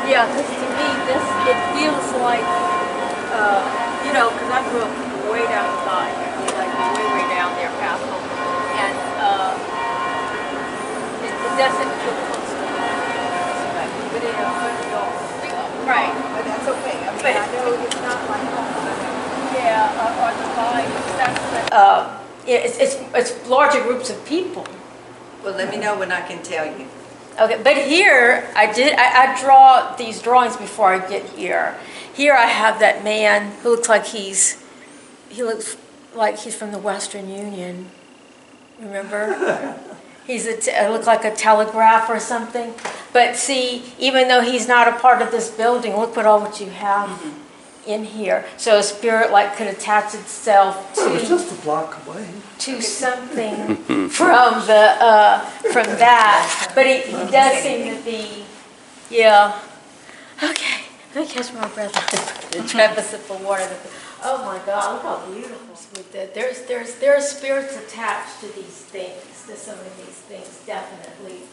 Yeah, because to me, it feels like, because I grew up way downside, like way down there, past home, and it doesn't feel close to me. But right. But that's okay. I mean, I know it's not like home. Yeah, or the vibe, it's larger groups of people. Well, let me know when I can tell you. Okay, but here I draw these drawings before I get here. Here I have that man who looks like he looks like he's from the Western Union. Remember? Look like a telegraph or something. But see, even though he's not a part of this building, look at all what you have in here. So a spirit like could attach itself to. It's just a block away. To something from that, but he does seem to be, yeah. Okay, let me catch my breath. Grab a sip of water. Oh my God, look how beautiful with that. There are spirits attached to these things, to some of these things, definitely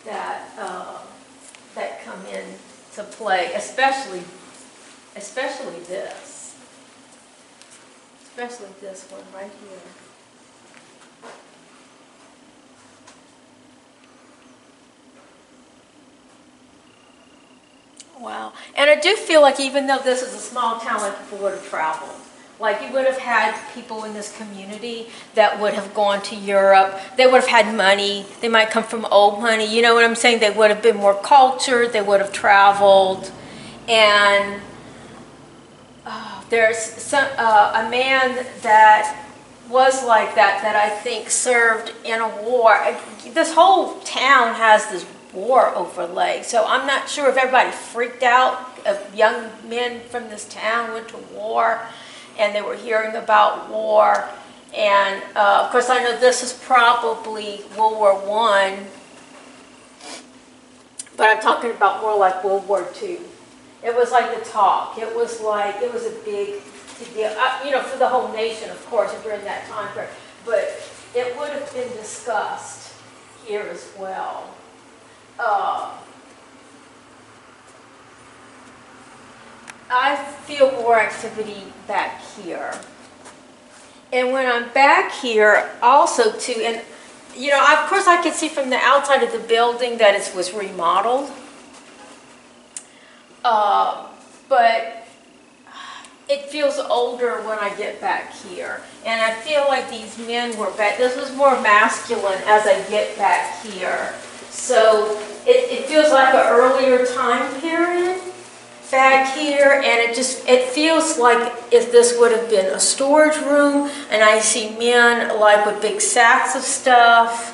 that come in to play, especially this. Especially this one right here. Wow. And I do feel like even though this is a small town, like people would have traveled. Like you would have had people in this community that would have gone to Europe. They would have had money. They might come from old money. You know what I'm saying? They would have been more cultured. They would have traveled. And there's a man that was like that I think served in a war. This whole town has this war overlay, so I'm not sure if everybody freaked out. Young men from this town went to war, and they were hearing about war. And of course, I know this is probably World War I, but I'm talking about more like World War II. It was like the talk. It was a big deal, for the whole nation, of course, during that time period. But it would have been discussed here as well. I feel more activity back here. And when I'm back here also too, and of course I can see from the outside of the building that it was remodeled. But it feels older when I get back here. And I feel like these men were back, this was more masculine as I get back here. So it feels like an earlier time period back here, and it feels like if this would have been a storage room, and I see men like with big sacks of stuff,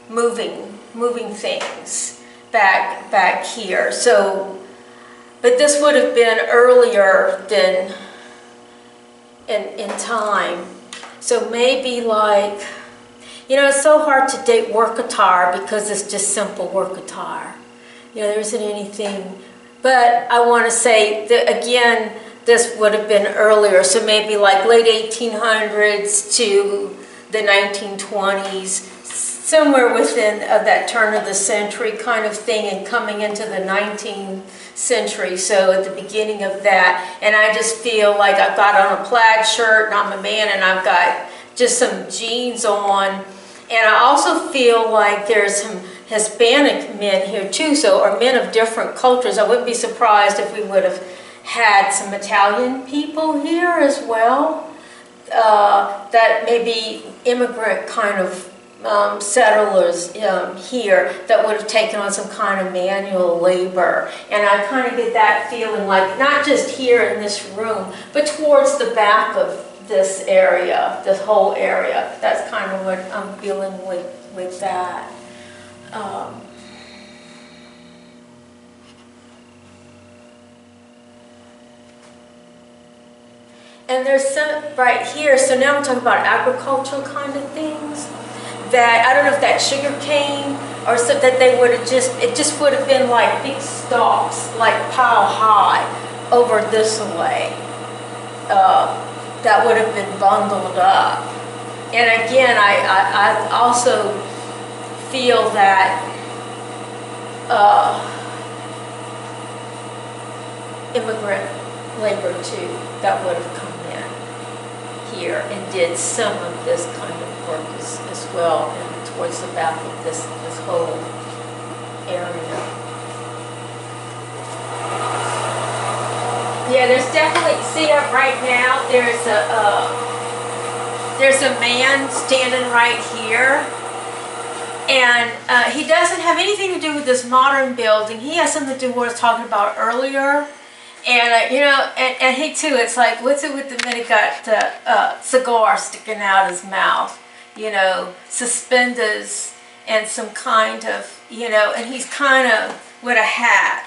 moving things back here. So, but this would have been earlier than in time. So maybe like, it's so hard to date work attire because it's just simple work attire. There isn't anything, but I want to say that again, this would have been earlier. So maybe like late 1800s to the 1920s, somewhere within that turn of the century kind of thing, and coming into the 19th century. So at the beginning of that, and I just feel like I've got on a plaid shirt and I'm a man and I've got just some jeans on. And I also feel like there's some Hispanic men here too, or men of different cultures. I wouldn't be surprised if we would have had some Italian people here as well, that may be immigrant kind of settlers here that would have taken on some kind of manual labor. And I kind of get that feeling like, not just here in this room, but towards the back of this area, this whole area. That's kind of what I'm feeling with that. And there's some right here, so now I'm talking about agricultural kind of things, that I don't know if that's sugar cane or so, that they would have it just would have been like big stalks, like pile high over this way. That would have been bundled up. And again, I also feel that immigrant labor too that would have come in here and did some of this kind of work as well, and towards the back of this whole area. Yeah, there's definitely, see up right now, there's a man standing right here, and he doesn't have anything to do with this modern building. He has something to do with what I was talking about earlier. And, you know, and he too, it's like, what's it with the man who got a cigar sticking out his mouth? You know, suspenders and some kind of, you know, and he's kind of with a hat.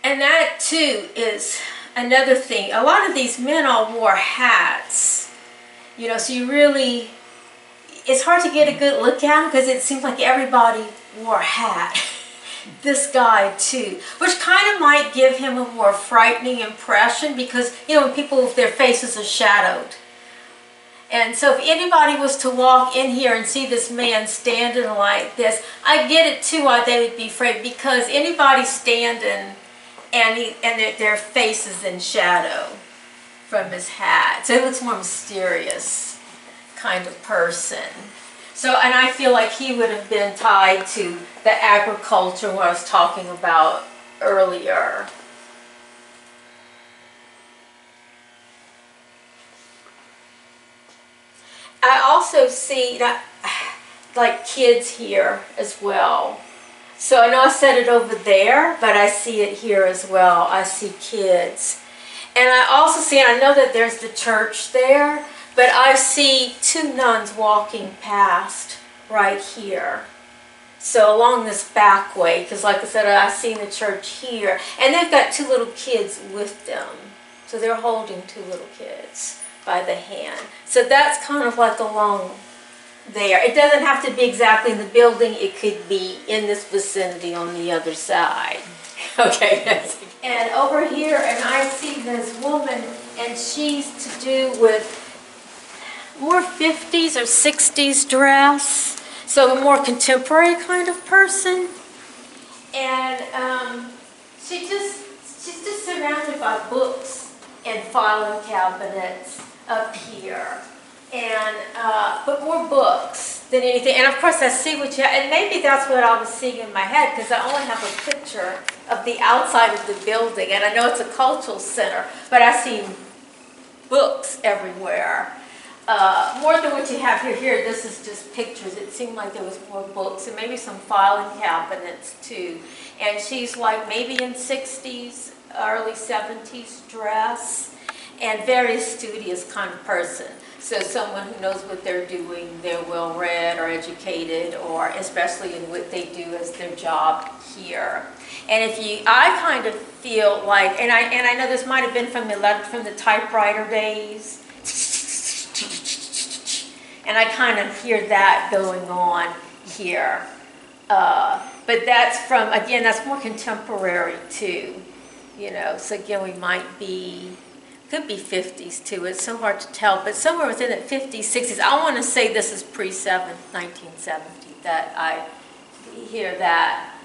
And that too is another thing. A lot of these men all wore hats, you know, so you really, it's hard to get a good look at them because it seems like everybody wore a hat. This guy too, which kind of might give him a more frightening impression because, you know, when people, their faces are shadowed. And so if anybody was to walk in here and see this man standing like this, I get it too why they would be afraid, because anybody standing and their face is in shadow from his hat. So it looks more mysterious kind of person. So, and I feel like he would have been tied to the agriculture what I was talking about earlier. I also see that, like kids here as well. So I know I said it over there, but I see it here as well. I see kids. And I also see, and I know that there's the church there, but I see two nuns walking past right here. So along this back way, because like I said, I've seen the church here. And they've got two little kids with them. So they're holding two little kids by the hand. So that's kind of like along there. It doesn't have to be exactly in the building. It could be in this vicinity on the other side. Okay. And over here, and I see this woman, and she's to do with more 50s or 60s dress. So a more contemporary kind of person. And she's just surrounded by books and filing cabinets up here. And but more books than anything. And of course I see what you have, and maybe that's what I was seeing in my head, because I only have a picture of the outside of the building, and I know it's a cultural center, but I see books everywhere. More than what you have here. Here, this is just pictures. It seemed like there was more books and maybe some filing cabinets too. And she's like maybe in 60s, early 70s dress, and very studious kind of person. So someone who knows what they're doing, they're well read or educated, or especially in what they do as their job here. And I kind of feel like, and I know this might have been from the typewriter days. And I kind of hear that going on here. But that's from, again, that's more contemporary too. You know, so again, we might be, could be 50s too. It's so hard to tell, but somewhere within the 50s, 60s. I want to say this is pre-1970 that I hear that.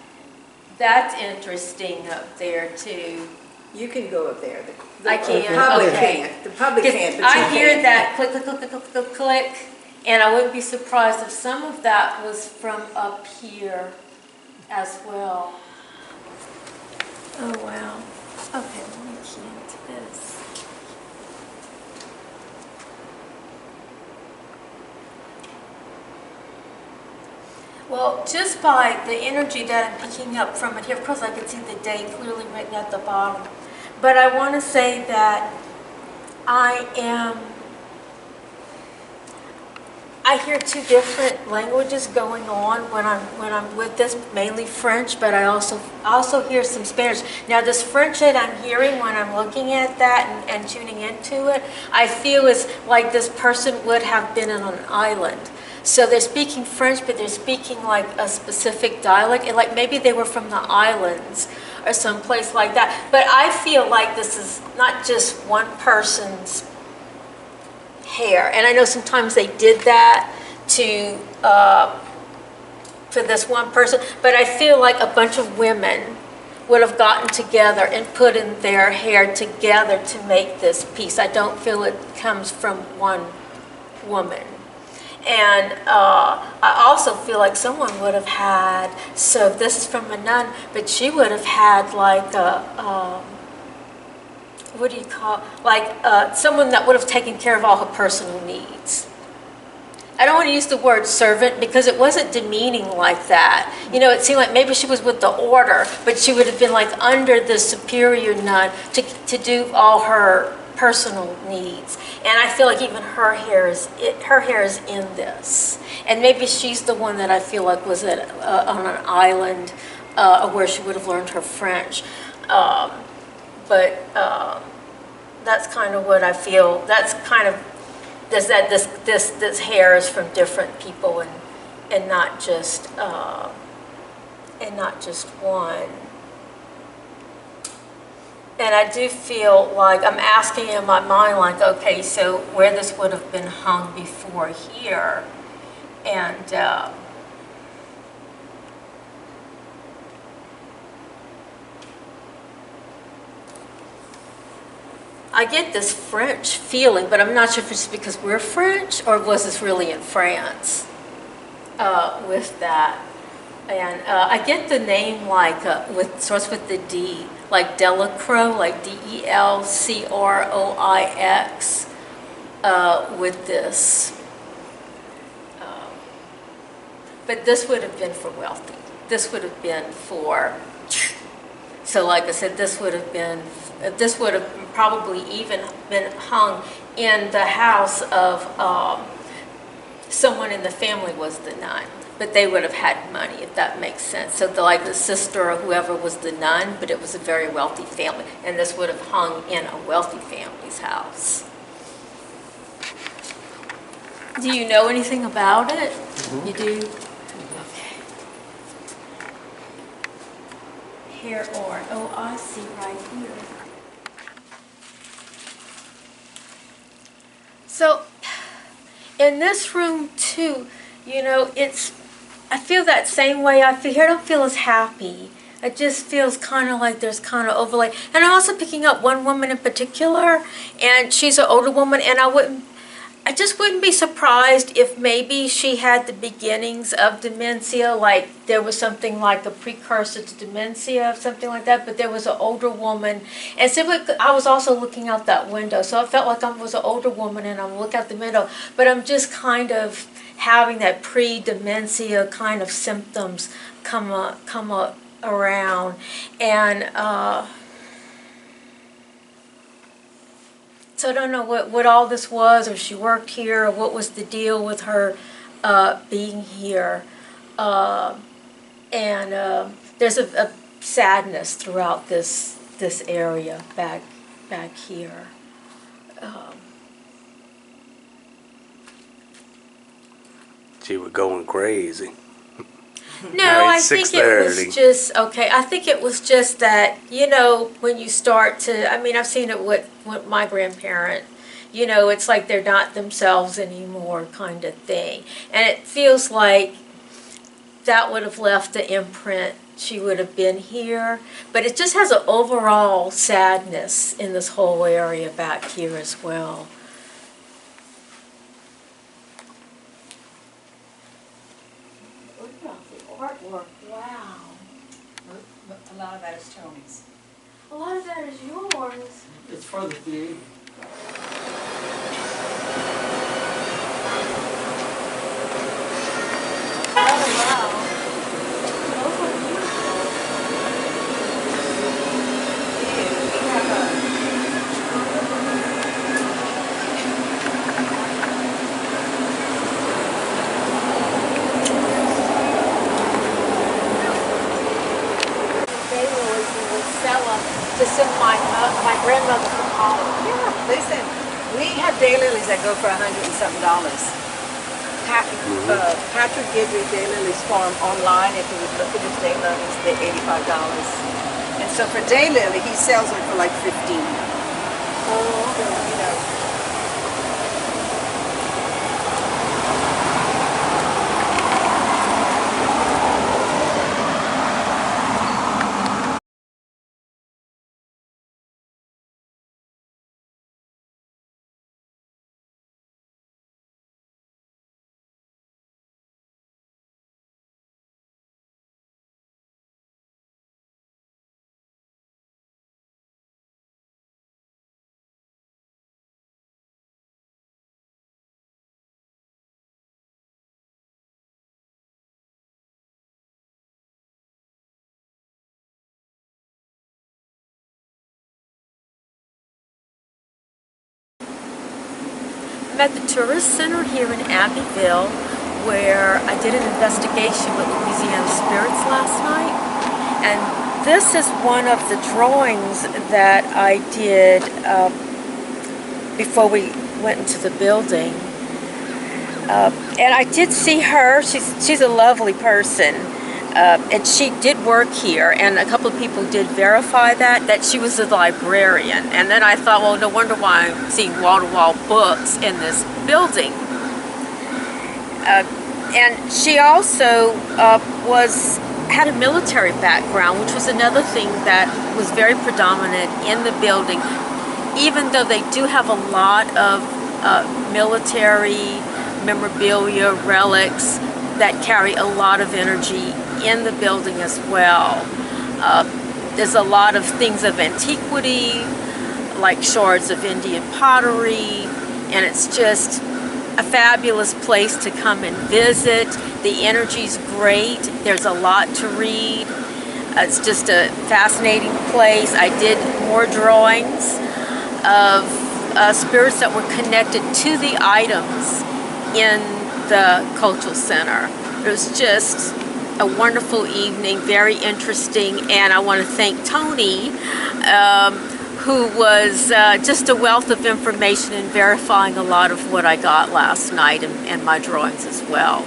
That's interesting up there too. You can go up there. I can. The public Okay. can't. The public can't, but I you hear can. that click, click, click, click, click, click, and I wouldn't be surprised if some of that was from up here as well. Oh wow. Okay, let me key into this. Well, just by the energy that I'm picking up from it here, of course I can see the date clearly written at the bottom. But I want to say that I hear two different languages going on when I'm with this, mainly French, but I also hear some Spanish. Now this French that I'm hearing when I'm looking at that and tuning into it, I feel is like this person would have been on an island. So they're speaking French, but they're speaking like a specific dialect, and like maybe they were from the islands or someplace like that. But I feel like this is not just one person's hair, and I know sometimes they did that to for this one person, but I feel like a bunch of women would have gotten together and put in their hair together to make this piece. I don't feel it comes from one woman. And I also feel like someone would have had, so this is from a nun, but she would have had like a, what do you call, like someone that would have taken care of all her personal needs. I don't want to use the word servant because it wasn't demeaning like that. You know, it seemed like maybe she was with the order, but she would have been like under the superior nun to do all her personal needs. And I feel like even her hair is in this. And maybe she's the one that I feel like was on an island where she would have learned her French. But that's kind of what I feel. That's kind of this hair is from different people and not just one. And I do feel like I'm asking in my mind, like, okay, so where this would have been hung before here, and I get this French feeling, but I'm not sure if it's because we're French or was this really in France with that. And I get the name like starts with the D, like Delacroix, like Delcroix, with this. But this would have been for wealthy. This would have been for. So, like I said, this would have probably even been hung in the house of someone in the family was the nun. But they would have had money, if that makes sense. So like the sister or whoever was the nun, but it was a very wealthy family. And this would have hung in a wealthy family's house. Do you know anything about it? Mm-hmm. You do? Okay. Hair or, oh, I see right here. So in this room too, you know, I feel that same way I feel here. I don't feel as happy. It just feels kind of like there's kind of overlay. And I'm also picking up one woman in particular, and she's an older woman, and I just wouldn't be surprised if maybe she had the beginnings of dementia, like there was something like a precursor to dementia, something like that, but there was an older woman. And simply, I was also looking out that window, so I felt like I was an older woman and I'm looking out the window, but I'm just kind of having that pre-dementia kind of symptoms come up around. And so I don't know what all this was, or she worked here, or what was the deal with her being here. And there's a sadness throughout this area back here. She was going crazy. No, I think it was just, okay, I think it was just that, you know, when you start to, I mean, I've seen it with my grandparent, you know, it's like they're not themselves anymore kind of thing. And it feels like that would have left the imprint. She would have been here. But it just has an overall sadness in this whole area back here as well. Artwork, wow. A lot of that is Tony's. A lot of that is yours. It's for the Bldg. Oh, wow. Those are beautiful. We have a to send my grandmother from college. Yeah, listen, we have daylilies that go for $100 and something. Patrick Gidry Daylilies Farm online. If you would look at his daylilies, they're $85. And so for daylily, he sells them for like $15. Oh, So, you know. at the Tourist Center here in Abbeville, where I did an investigation with Louisiana Spirits last night. And this is one of the drawings that I did before we went into the building. And I did see her. She's a lovely person. And she did work here, and a couple of people did verify that she was a librarian. And then I thought, well, no wonder why I'm seeing wall-to-wall books in this building. And she also had a military background, which was another thing that was very predominant in the building. Even though they do have a lot of military memorabilia, relics that carry a lot of energy in the building as well. There's a lot of things of antiquity, like shards of Indian pottery, and it's just a fabulous place to come and visit. The energy's great. There's a lot to read. It's just a fascinating place. I did more drawings of spirits that were connected to the items in the cultural center. It was just a wonderful evening, very interesting, and I want to thank Tony, who was just a wealth of information in verifying a lot of what I got last night and my drawings as well.